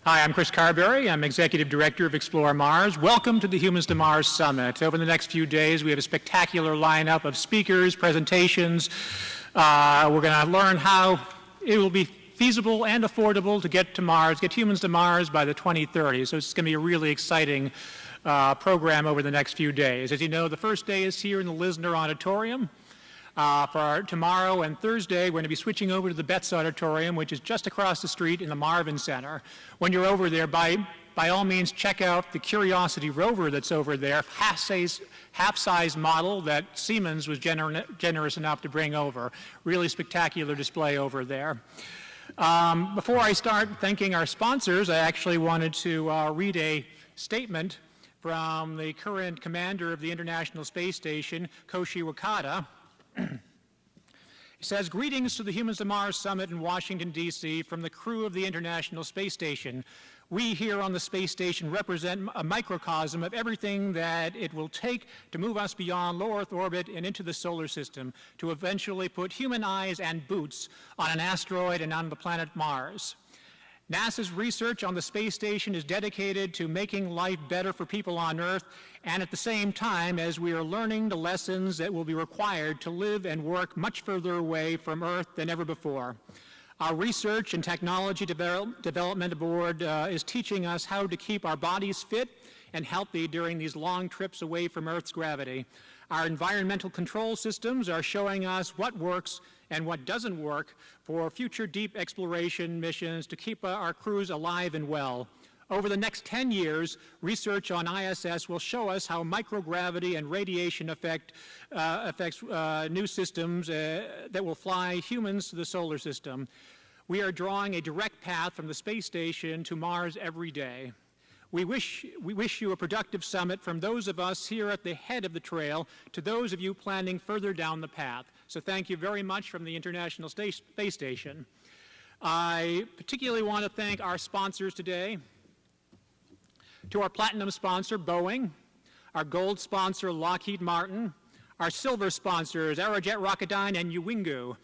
Hi, I'm Chris Carberry. I'm Executive Director of Explore Mars. Welcome to the Humans to Mars Summit. Over the next few days, we have a spectacular lineup of speakers, presentations. We're going to learn how it will be feasible and affordable to get to Mars, get humans to Mars by the 2030s. So it's going to be a really exciting program over the next few days. As you know, the first day is here in the Lisner Auditorium. For tomorrow and Thursday, we're going to be switching over to the Betts Auditorium, which is just across the street in the Marvin Center. When you're over there, by all means, check out the Curiosity rover that's over there, half-size model that Siemens was generous enough to bring over. Really spectacular display over there. Before I start thanking our sponsors, I actually wanted to read a statement from the current commander of the International Space Station, Koshi Wakata. He says, "Greetings to the Humans to Mars Summit in Washington, D.C. from the crew of the International Space Station. We here on the space station represent a microcosm of everything that it will take to move us beyond low Earth orbit and into the solar system to eventually put human eyes and boots on an asteroid and on the planet Mars. NASA's research on the space station is dedicated to making life better for people on Earth, and at the same time as we are learning the lessons that will be required to live and work much further away from Earth than ever before. Our research and technology development board is teaching us how to keep our bodies fit and healthy during these long trips away from Earth's gravity. Our environmental control systems are showing us what works and what doesn't work for future deep exploration missions to keep our crews alive and well. Over the next 10 years, research on ISS will show us how microgravity and radiation affects new systems that will fly humans to the solar system. We are drawing a direct path from the space station to Mars every day. We wish you a productive summit from those of us here at the head of the trail to those of you planning further down the path. So thank you very much from the International Space Station. I particularly want to thank our sponsors today. To our platinum sponsor, Boeing, our gold sponsor, Lockheed Martin, our silver sponsors, Aerojet Rocketdyne and Uwingu,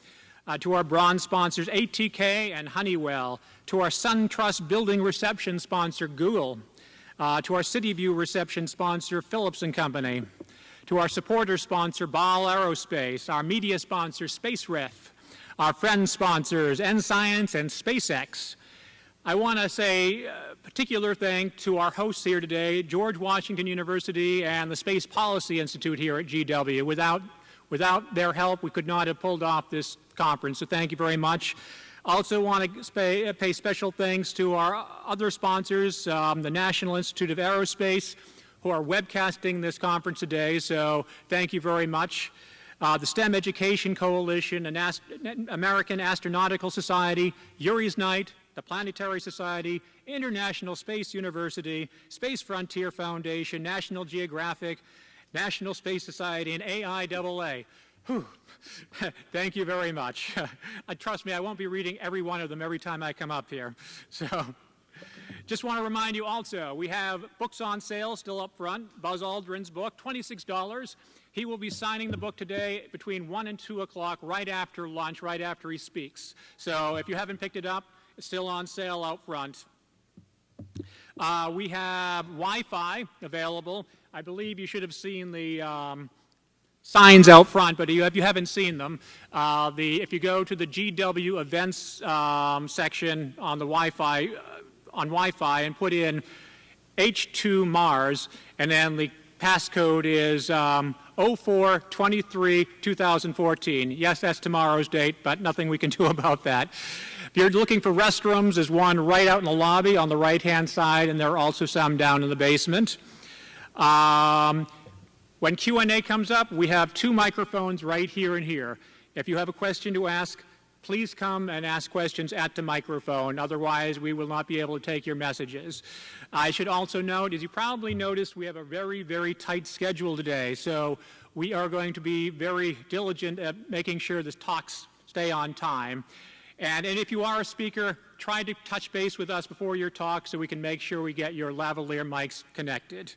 to our bronze sponsors, ATK and Honeywell, to our SunTrust building reception sponsor, Google, to our CityView reception sponsor, Phillips & Company, to our supporter sponsor, Ball Aerospace, our media sponsor, SpaceRef, our friend sponsors, NScience and SpaceX. I want to say a particular thank to our hosts here today, George Washington University and the Space Policy Institute here at GW. Without their help, we could not have pulled off this conference, so thank you very much. Also want to pay special thanks to our other sponsors, the National Institute of Aerospace, who are webcasting this conference today, so thank you very much. The STEM Education Coalition, American Astronautical Society, Yuri's Night, the Planetary Society, International Space University, Space Frontier Foundation, National Geographic, National Space Society, and AIAA. Whew. Thank you very much. Trust me, I won't be reading every one of them every time I come up here. So, just want to remind you also, we have books on sale still up front. Buzz Aldrin's book, $26. He will be signing the book today between 1 and 2 o'clock, right after lunch, right after he speaks. So if you haven't picked it up, it's still on sale out front. We have Wi-Fi available. I believe you should have seen the signs out front, but if you haven't seen them, if you go to the GW events section on the Wi-Fi, and put in H2 Mars, and then the passcode is 04/23/2014. Yes, that's tomorrow's date, but nothing we can do about that. If you're looking for restrooms, there's one right out in the lobby on the right-hand side, and there are also some down in the basement. When Q&A comes up, we have 2 microphones right here and here. If you have a question to ask, please come and ask questions at the microphone. Otherwise, we will not be able to take your messages. I should also note, as you probably noticed, we have a very, very tight schedule today. So we are going to be very diligent at making sure the talks stay on time. And if you are a speaker, try to touch base with us before your talk so we can make sure we get your lavalier mics connected.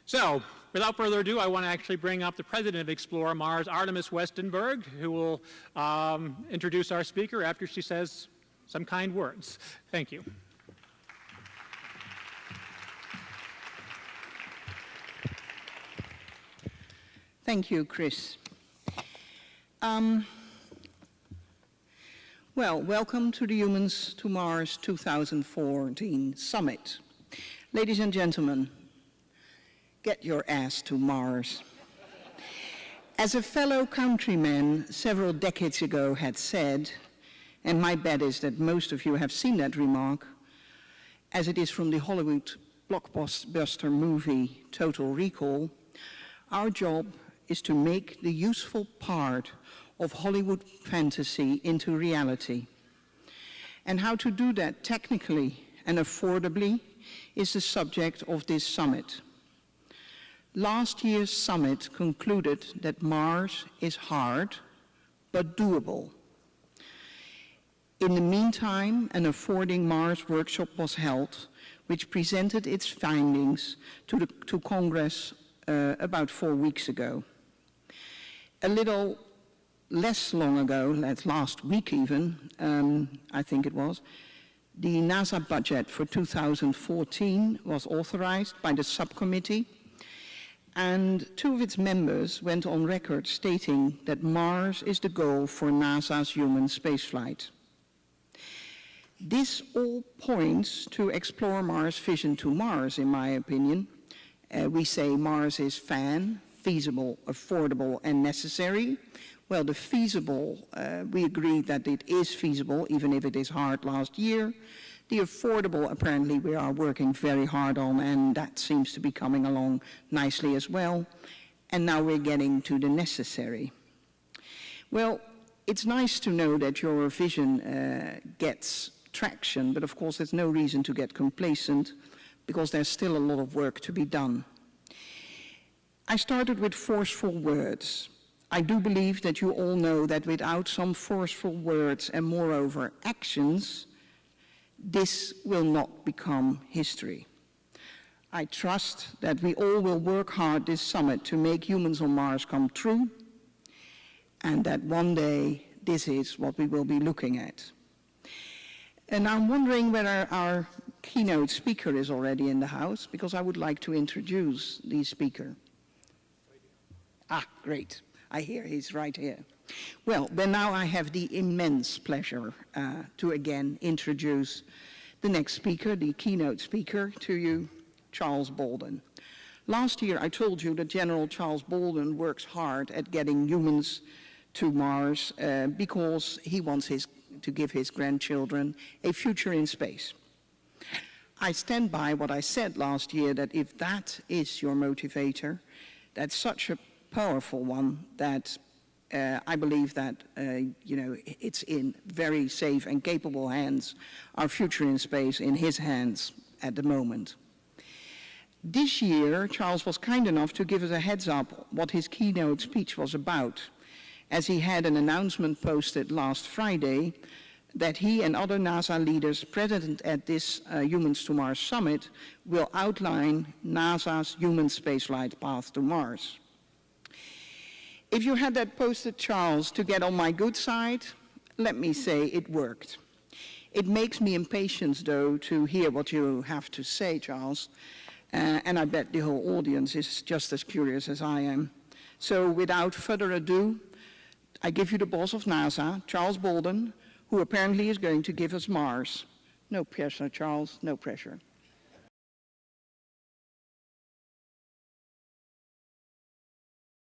So, without further ado, I want to actually bring up the president of Explore Mars, Artemis Westenberg, who will introduce our speaker after she says some kind words. Thank you. Thank you, Chris. Well, welcome to the Humans to Mars 2014 Summit. Ladies and gentlemen, get your ass to Mars. As a fellow countryman several decades ago had said, and my bet is that most of you have seen that remark, as it is from the Hollywood blockbuster movie Total Recall, our job is to make the useful part of Hollywood fantasy into reality. And how to do that technically and affordably is the subject of this summit. Last year's summit concluded that Mars is hard, but doable. In the meantime, an Affording Mars workshop was held, which presented its findings to Congress about 4 weeks ago. A little less long ago, last week even, I think it was, the NASA budget for 2014 was authorized by the subcommittee, and 2 of its members went on record stating that Mars is the goal for NASA's human spaceflight. This all points to ExploreMars' vision to Mars, in my opinion. We say Mars is feasible, affordable, and necessary. Well, the feasible, we agree that it is feasible, even if it is hard last year. The affordable, apparently, we are working very hard on, and that seems to be coming along nicely as well. And now we're getting to the necessary. Well, it's nice to know that your vision gets traction, but of course there's no reason to get complacent because there's still a lot of work to be done. I started with forceful words. I do believe that you all know that without some forceful words and moreover actions, this will not become history. I trust that we all will work hard this summit to make Humans on Mars come true, and that one day this is what we will be looking at. And I'm wondering whether our keynote speaker is already in the house, because I would like to introduce the speaker. Ah, great. I hear he's right here. Well, then now I have the immense pleasure to again introduce the next speaker, the keynote speaker to you, Charles Bolden. Last year I told you that General Charles Bolden works hard at getting humans to Mars because he wants to give his grandchildren a future in space. I stand by what I said last year, that if that is your motivator, that's such a powerful one that I believe that it's in very safe and capable hands, our future in space in his hands at the moment. This year, Charles was kind enough to give us a heads up what his keynote speech was about, as he had an announcement posted last Friday that he and other NASA leaders present at this Humans to Mars Summit will outline NASA's human spaceflight path to Mars. If you had that posted, Charles, to get on my good side, let me say it worked. It makes me impatient, though, to hear what you have to say, Charles, and I bet the whole audience is just as curious as I am. So without further ado, I give you the boss of NASA, Charles Bolden, who apparently is going to give us Mars. No pressure, Charles, no pressure.